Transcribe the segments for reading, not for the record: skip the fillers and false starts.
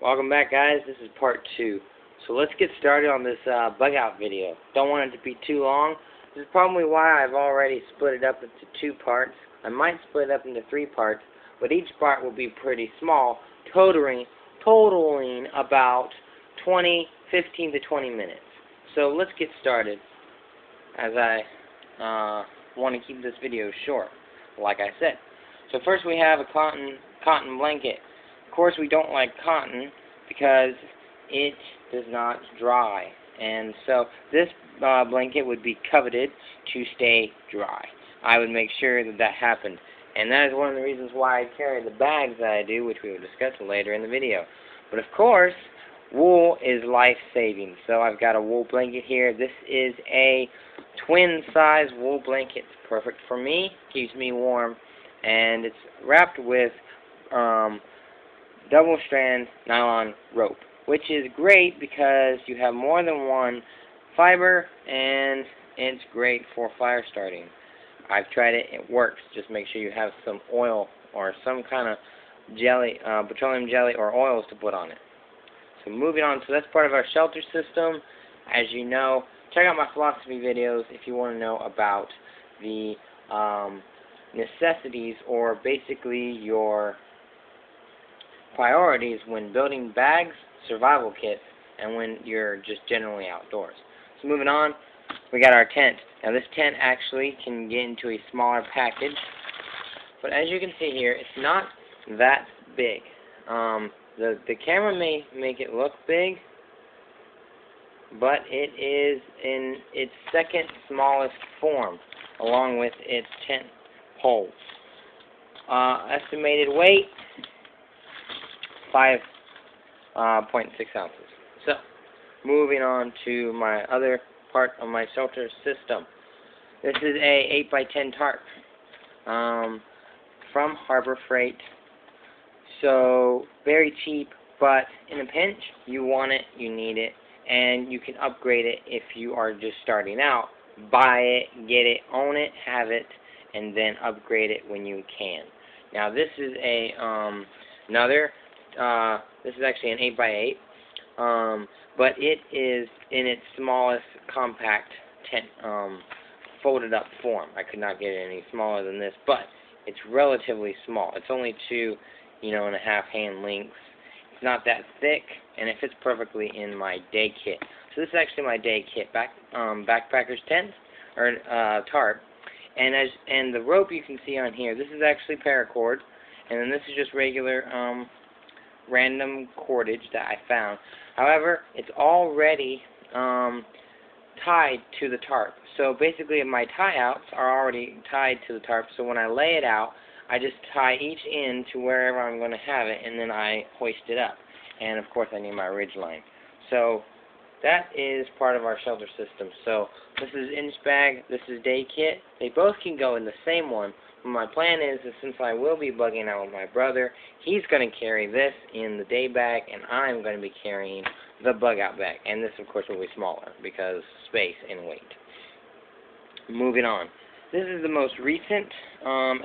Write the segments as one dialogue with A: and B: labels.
A: Welcome back, guys. This is part 2. So let's get started on this bug out video. Don't want it to be too long. This is probably why I've already split it up into 2 parts. I might split it up into 3 parts, but each part will be pretty small, totaling about 15 to 20 minutes. So let's get started, as I want to keep this video short, like I said. So first we have a cotton blanket. Of course, we don't like cotton because it does not dry, and so this blanket would be coveted to stay dry. I would make sure that that happened, and that is one of the reasons why I carry the bags that I do, which we will discuss later in the video. But of course, wool is life-saving, so I've got a wool blanket here. This is a twin-size wool blanket. It's perfect for me, keeps me warm, and it's wrapped with double-strand nylon rope, which is great because you have more than one fiber, and it's great for fire starting. I've tried it. It works. Just make sure you have some oil or some kind of jelly, petroleum jelly or oils to put on it. So moving on, so that's part of our shelter system. As you know, check out my philosophy videos if you want to know about the necessities, or basically your priorities when building bags, survival kits, and when you're just generally outdoors. So moving on, we got our tent. Now this tent actually can get into a smaller package, but as you can see here, it's not that big. The camera may make it look big, but it is in its second smallest form, along with its tent poles. Estimated weight, 5.6 ounces. So, moving on to my other part of my shelter system. This is a 8x10 tarp from Harbor Freight. So, very cheap, but in a pinch, you want it, you need it, and you can upgrade it if you are just starting out. Buy it, get it, own it, have it, and then upgrade it when you can. Now, this is this is actually an 8x8, but it is in its smallest compact tent, folded up form. I could not get it any smaller than this, but it's relatively small. It's only 2.5 hand lengths. It's not that thick, and it fits perfectly in my day kit. So this is actually my day kit, backpacker's tent, or tarp. And the rope you can see on here, this is actually paracord, and then this is just regular random cordage that I found. However, it's already tied to the tarp. So basically my tie-outs are already tied to the tarp, so when I lay it out, I just tie each end to wherever I'm going to have it, and then I hoist it up. And of course I need my ridge line. So that is part of our shelter system. So this is inch bag, this is day kit. They both can go in the same one. My plan is since I will be bugging out with my brother, he's going to carry this in the day bag, and I'm going to be carrying the bug out bag. And this, of course, will be smaller because space and weight. Moving on. This is the most recent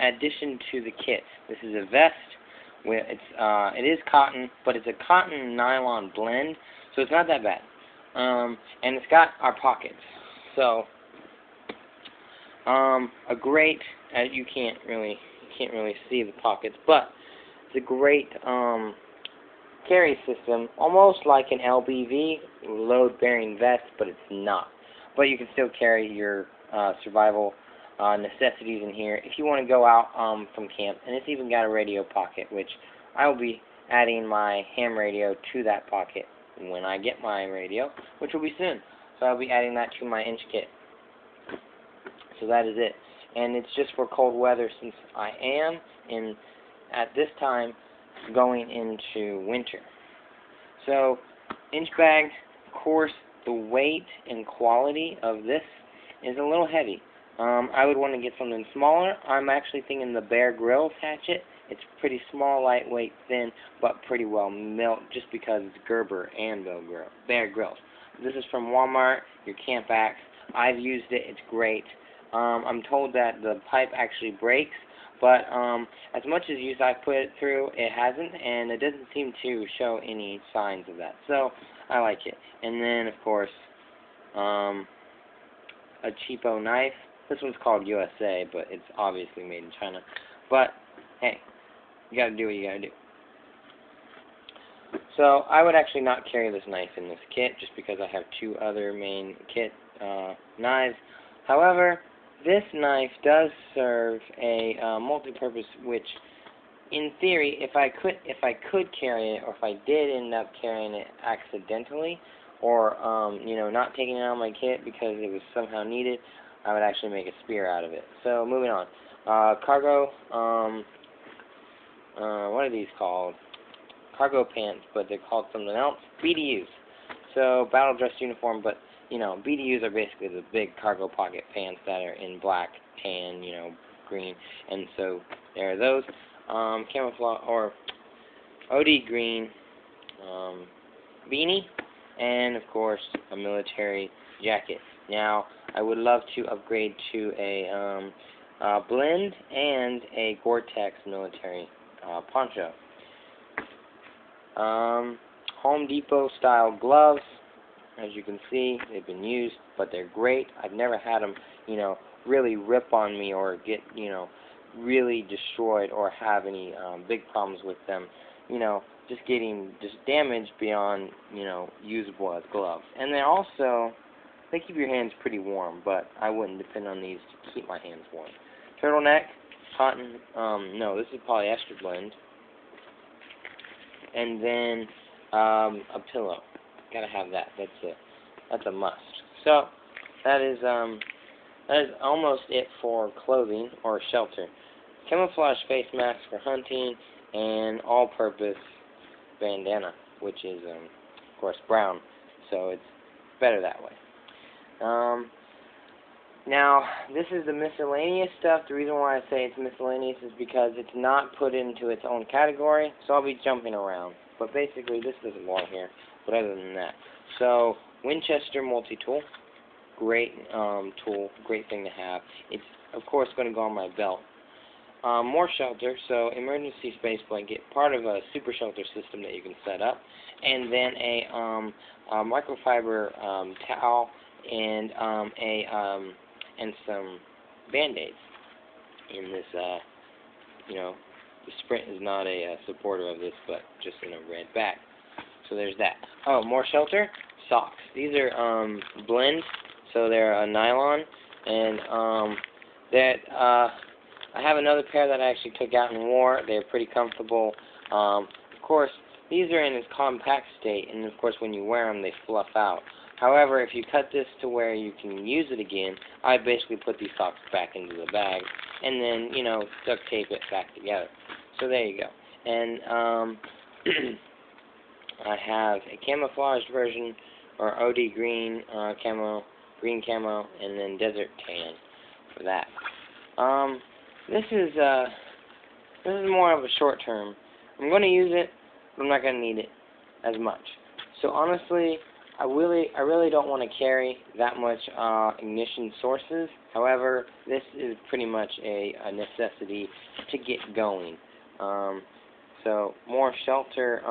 A: addition to the kit. This is a vest. It is cotton, but it's a cotton nylon blend, so it's not that bad. And it's got our pockets. So a great, you can't really see the pockets, but it's a great carry system, almost like an LBV load-bearing vest, but it's not. But you can still carry your survival necessities in here if you want to go out from camp. And it's even got a radio pocket, which I will be adding my ham radio to that pocket when I get my radio, which will be soon. So I'll be adding that to my inch kit. So that is it. And it's just for cold weather, since I am at this time going into winter. So inch bag, of course, the weight and quality of this is a little heavy. I would want to get something smaller. I'm actually thinking the Bear Grylls hatchet. It's pretty small, lightweight, thin, but pretty well built, just because it's Gerber and Bear Grylls. This is from Walmart, your camp axe. I've used it. It's great. I'm told that the pipe actually breaks, But as much as use I put it through, it hasn't, and it doesn't seem to show any signs of that. So I like it. And then, of course, a cheapo knife. This one's called USA, but it's obviously made in China. But hey, you gotta do what you gotta do. So I would actually not carry this knife in this kit, just because I have two other main kit knives. However, this knife does serve a multi-purpose, which, in theory, if I could carry it, or if I did end up carrying it accidentally, or you know, not taking it out of my kit because it was somehow needed, I would actually make a spear out of it. So moving on, cargo. What are these called? Cargo pants, but they're called something else. BDUs. So battle dress uniform, but you know, BDUs are basically the big cargo pocket pants that are in black, tan, you know, green, and so there are those. Camouflage or OD green beanie, and of course a military jacket. Now I would love to upgrade to a blend and a Gore-Tex military poncho. Home Depot style gloves. As you can see, they've been used, but they're great. I've never had them, you know, really rip on me or get, you know, really destroyed or have any big problems with them. You know, just getting damaged beyond, you know, usable as gloves. And they're also, they keep your hands pretty warm, but I wouldn't depend on these to keep my hands warm. Turtleneck, cotton, no, this is polyester blend. And then a pillow. Gotta have that. That's a must. So that is almost it for clothing or shelter. Camouflage face mask for hunting, and all-purpose bandana, which is of course brown. So it's better that way. Now, this is the miscellaneous stuff. The reason why I say it's miscellaneous is because it's not put into its own category, so I'll be jumping around. But basically, this doesn't belong here, but other than that. So, Winchester multi-tool, great tool, great thing to have. It's, of course, going to go on my belt. More shelter, so emergency space blanket, part of a super shelter system that you can set up, and then a microfiber towel and and some Band-Aids. In this, you know, the Sprint is not a supporter of this, but just in a red bag. So there's that. Oh, more shelter, socks. These are blend, so they're nylon, and I have another pair that I actually took out and wore. They're pretty comfortable. Of course, these are in its compact state, and of course when you wear them they fluff out. However, if you cut this to where you can use it again, I basically put these socks back into the bag, and then, you know, duct tape it back together. So there you go. And I have a camouflaged version, or OD green green camo, and then desert tan for that. This is more of a short term. I'm going to use it, but I'm not going to need it as much. So honestly, I really don't want to carry that much ignition sources. However, this is pretty much a necessity to get going. So more shelter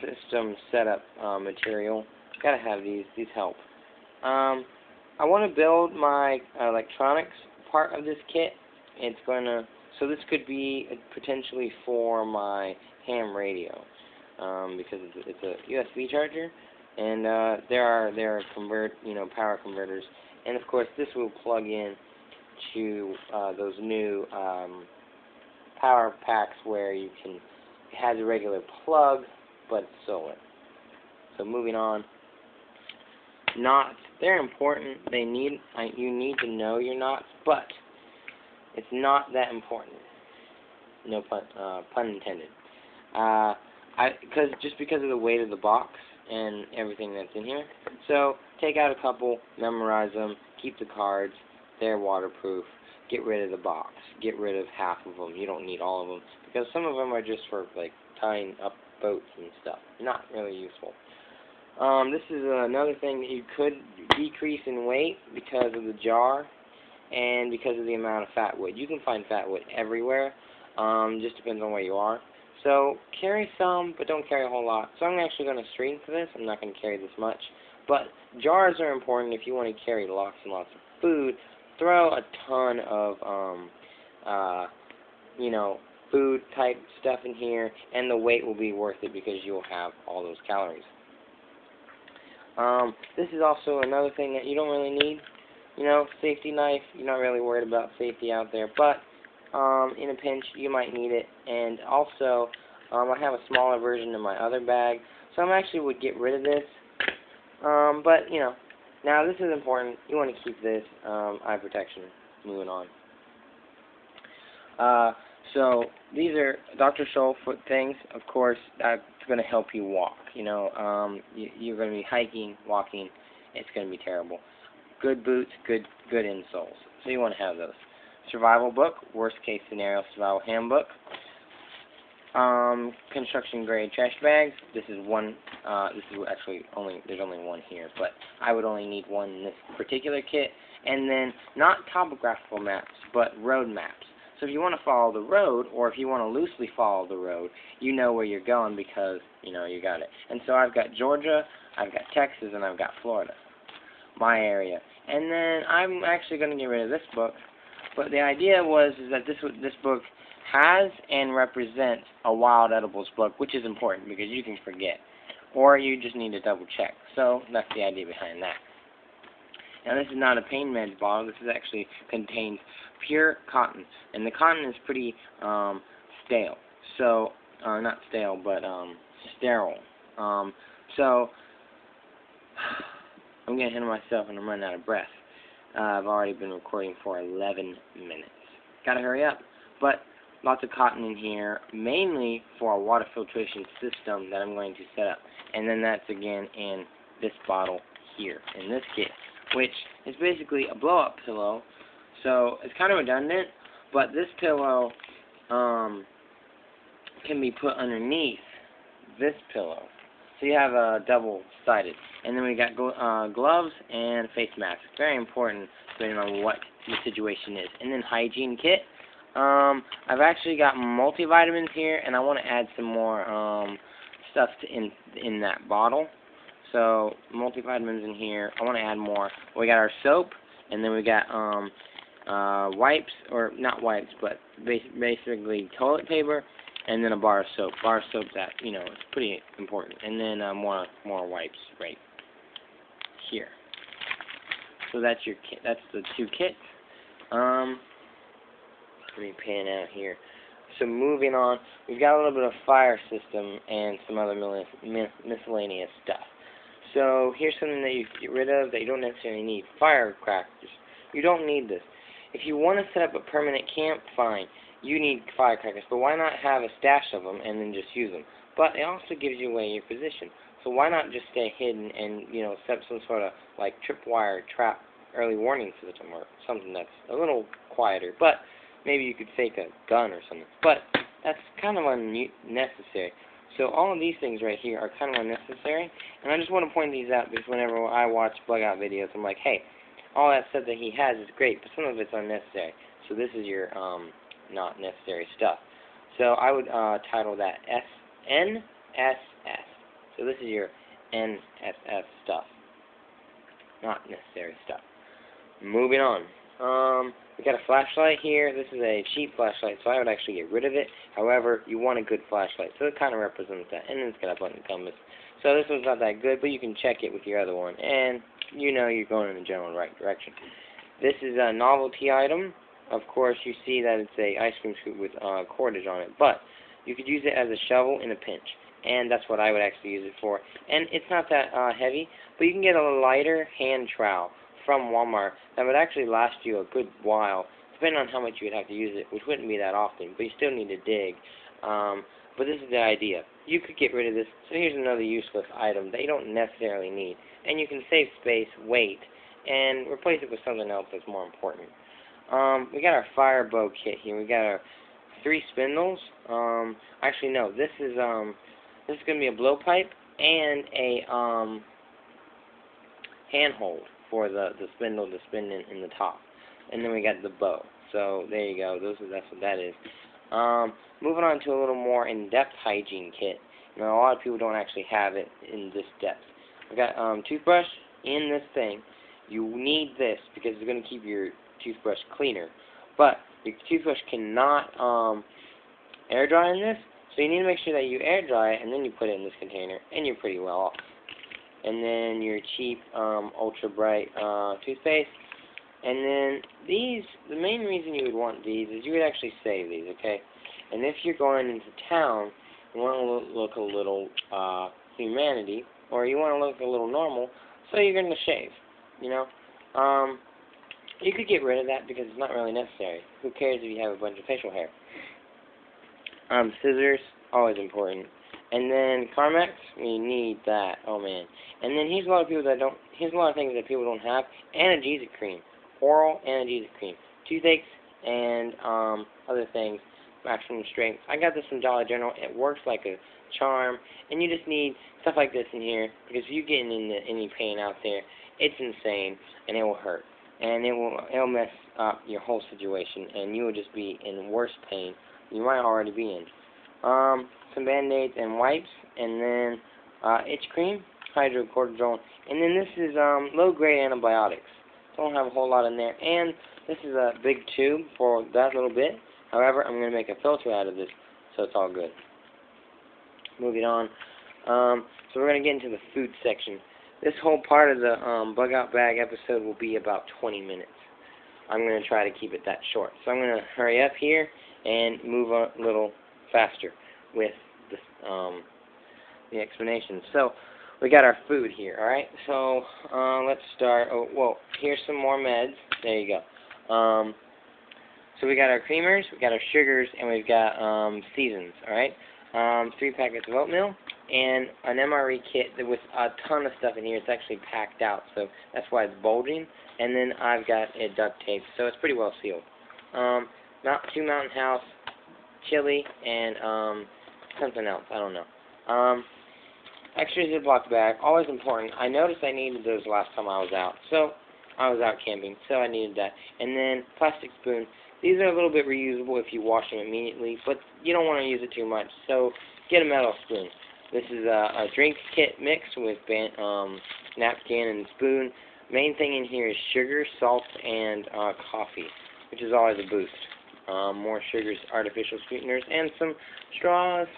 A: system setup material. Gotta have these. These help. I want to build my electronics part of this kit. It's so this could be potentially for my ham radio. Because it's a USB charger, and there are power converters, and of course this will plug in to those new power packs where you can, it has a regular plug but it's solar. So moving on, knots, they're important. You need to know your knots, but it's not that important. No pun intended. Because of the weight of the box and everything that's in here. So take out a couple, memorize them, keep the cards. They're waterproof. Get rid of the box. Get rid of half of them. You don't need all of them, because some of them are just for like tying up boats and stuff. Not really useful. This is another thing that you could decrease in weight because of the jar. and because of the amount of fat wood. You can find fat wood everywhere, just depends on where you are. So carry some, but don't carry a whole lot. So I'm actually going to stream for this. I'm not going to carry this much. But jars are important if you want to carry lots and lots of food. Throw a ton of, you know, food type stuff in here, and the weight will be worth it because you'll have all those calories. This is also another thing that you don't really need. You know, safety knife, you're not really worried about safety out there, but in a pinch, you might need it. And also, I have a smaller version in my other bag, so I actually would get rid of this. But, you know, now this is important. You want to keep this eye protection. Moving on. So these are Dr. Scholl foot things. Of course, that's going to help you walk. You know, you're going to be hiking, walking. It's going to be terrible. Good boots, good insoles. So you want to have those. Survival book, worst case scenario survival handbook. Construction grade trash bags. This is one. This is actually there's only one here, but I would only need one in this particular kit. And then not topographical maps, but road maps. So if you want to follow the road, or if you want to loosely follow the road, you know where you're going because, you know, you got it. And so I've got Georgia, I've got Texas, and I've got Florida, my area. And then I'm actually going to get rid of this book. But the idea is that this book has and represents a wild edibles book, which is important because you can forget. Or you just need to double check. So that's the idea behind that. Now this is not a pain meds bottle. This is actually contains pure cotton, and the cotton is pretty stale. So not stale, but sterile. So I'm getting ahead of myself, and I'm running out of breath. I've already been recording for 11 minutes. Gotta hurry up. But lots of cotton in here, mainly for a water filtration system that I'm going to set up. And then that's again in this bottle here, in this kit, which is basically a blow-up pillow. So it's kind of redundant, but this pillow can be put underneath this pillow. So you have a double-sided. And then we got gloves and face masks. Very important depending on what the situation is. And then hygiene kit. I've actually got multivitamins here, and I want to add some more stuff in that bottle. So multivitamins in here. I want to add more. We got our soap, and then we got wipes, or not wipes, but basically toilet paper, and then a bar of soap. Bar of soap that, you know, it's pretty important. And then more wipes right here. So that's your kit. That's the two kits. Let me pan out here. So moving on, we've got a little bit of fire system and some other miscellaneous stuff. So here's something that you can get rid of that you don't necessarily need. Firecrackers. You don't need this. If you want to set up a permanent camp, fine. You need firecrackers, but why not have a stash of them and then just use them? But it also gives you away your position. So why not just stay hidden and, you know, set up some sort of like tripwire trap early warning system or something that's a little quieter. But maybe you could fake a gun or something. But that's kind of unnecessary. So all of these things right here are kind of unnecessary. And I just want to point these out because whenever I watch bug out videos, I'm like, hey, all that stuff that he has is great, but some of it's unnecessary. So this is your not necessary stuff. So I would title that NSS. So this is your NSS stuff. Not necessary stuff. Moving on. We got a flashlight here. This is a cheap flashlight, so I would actually get rid of it. However, you want a good flashlight, so it kind of represents that. And then it's got a button compass. So this one's not that good, but you can check it with your other one, and you know you're going in the general right direction. This is a novelty item. Of course, you see that it's a ice cream scoop with cordage on it, but you could use it as a shovel in a pinch, and that's what I would actually use it for. And it's not that heavy, but you can get a lighter hand trowel from Walmart that would actually last you a good while, depending on how much you would have to use it, which wouldn't be that often, but you still need to dig. But this is the idea. You could get rid of this. So here's another useless item that you don't necessarily need, and you can save space, weight, and replace it with something else that's more important. We got our fire bow kit here. We got our 3 spindles. Actually, no. This is going to be a blowpipe and a handhold for the spindle to spin in the top. and then we got the bow. So there you go. That's what that is. Moving on to a little more in-depth hygiene kit. Now, a lot of people don't actually have it in this depth. We got toothbrush in this thing. You need this because it's going to keep your toothbrush cleaner. But your toothbrush cannot air dry in this, so you need to make sure that you air dry it and then you put it in this container, and you're pretty well off. And then your cheap ultra bright toothpaste. And then these, the main reason you would want these is you would actually save these, okay? And if you're going into town, you want to look a little humanity, or you want to look a little normal, so you're going to shave, you know? You could get rid of that because it's not really necessary. Who cares if you have a bunch of facial hair? Scissors, always important. And then Carmex, we need that. Oh man. And then here's a lot of things that people don't have. Analgesic cream, oral analgesic cream, toothaches, and other things. Maximum strength. I got this from Dollar General. It works like a charm, and you just need stuff like this in here because if you get into any pain out there, it's insane, and it will hurt, and it'll mess up your whole situation, and you will just be in worse pain you might already be in. Some Band-Aids and wipes, and then itch cream, hydrocortisone, and then this is low-grade antibiotics. Don't have a whole lot in there, and this is a big tube for that little bit. However, I'm going to make a filter out of this, so it's all good. Moving on. So we're going to get into the food section. This whole part of the Bug Out Bag episode will be about 20 minutes. I'm going to try to keep it that short. So I'm going to hurry up here and move a little faster with the explanation. So we got our food here, alright? So let's start. Oh, well, here's some more meds. There you go. So we got our creamers, we got our sugars, and we've got seasons, alright? 3 packets of oatmeal, and an MRE kit with a ton of stuff in here. It's actually packed out, so that's why it's bulging. And then I've got it duct taped, so it's pretty well sealed. 2 Mountain House, chili, and something else, I don't know. Extra Ziploc bag, always important. I noticed I needed those last time I was out, so I was out camping, so I needed that. And then plastic spoon. These are a little bit reusable if you wash them immediately, but you don't want to use it too much, so get a metal spoon. This is a drink kit mix with napkin and spoon. Main thing in here is sugar, salt, and coffee, which is always a boost. More sugars, artificial sweeteners, and some straws,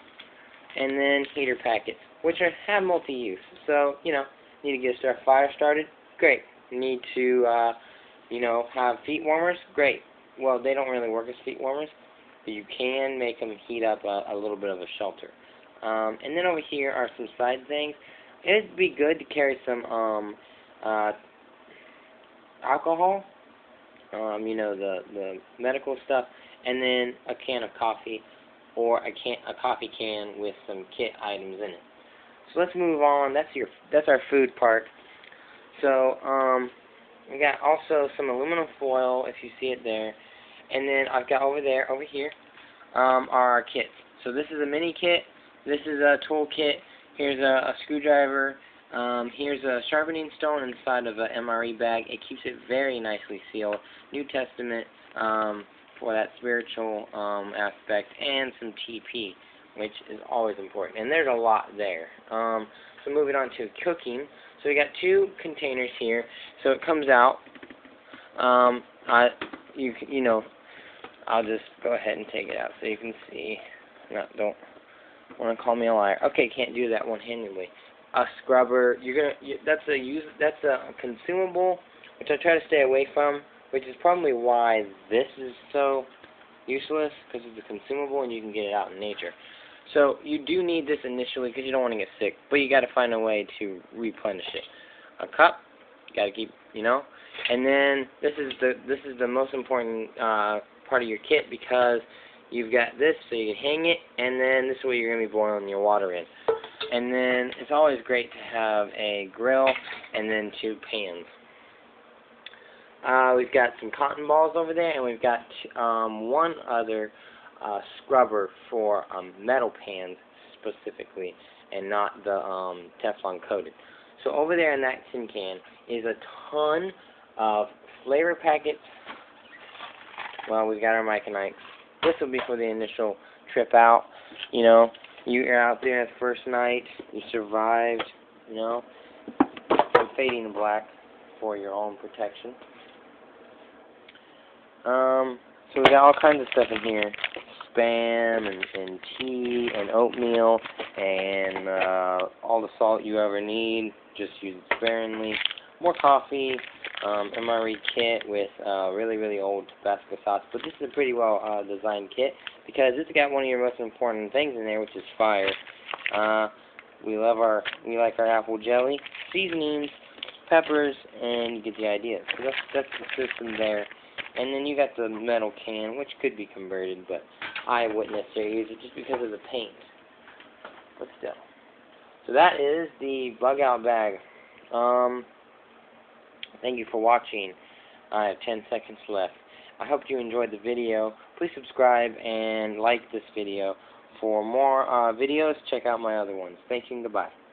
A: and then heater packets, which have multi-use. So, you know, need to get a fire started? Great. Need to, have feet warmers? Great. Well, they don't really work as feet warmers, but you can make them heat up a little bit of a shelter. And then over here are some side things. It'd be good to carry some alcohol, the medical stuff, and then a can of coffee, or a coffee can with some kit items in it. So let's move on. That's our food part. So we got also some aluminum foil, if you see it there, and then I've got over here, are our kits. So this is a mini kit. This is a tool kit. Here's a screwdriver. Here's a sharpening stone inside of a MRE bag. It keeps it very nicely sealed. New Testament for that spiritual aspect, and some TP, which is always important. And there's a lot there. So moving on to cooking. So we got 2 containers here. So it comes out. I'll just go ahead and take it out so you can see. No, don't want to call me a liar. Okay, can't do that one-handedly. A scrubber. That's a consumable, which I try to stay away from, which is probably why this is so useless, because it's a consumable and you can get it out in nature. So you do need this initially because you don't want to get sick, but you got to find a way to replenish it. A cup, you got to keep, and then this is the most important part of your kit, because you've got this so you can hang it, and then this is what you're going to be boiling your water in. And then it's always great to have a grill and then 2 pans. We've got some cotton balls over there, and we've got one other scrubber for metal pans specifically, and not the Teflon coated. So over there in that tin can is a ton of flavor packets well, we've got our Micanites. This will be for the initial trip out. You know, you're out there the first night, you survived, you know. I'm fading to black for your own protection. So we got all kinds of stuff in here. Spam and tea and oatmeal and all the salt you ever need. Just use it sparingly. More coffee, MRE kit with really, really old Tabasco sauce. But this is a pretty well designed kit because it's got one of your most important things in there, which is fire. We like our apple jelly, seasonings, peppers, and you get the idea. So that's the system there. And then you got the metal can, which could be converted, but I wouldn't necessarily use it just because of the paint. But still. So that is the bug out bag. Thank you for watching. I have 10 seconds left. I hope you enjoyed the video. Please subscribe and like this video. For more videos, check out my other ones. Thank you and goodbye.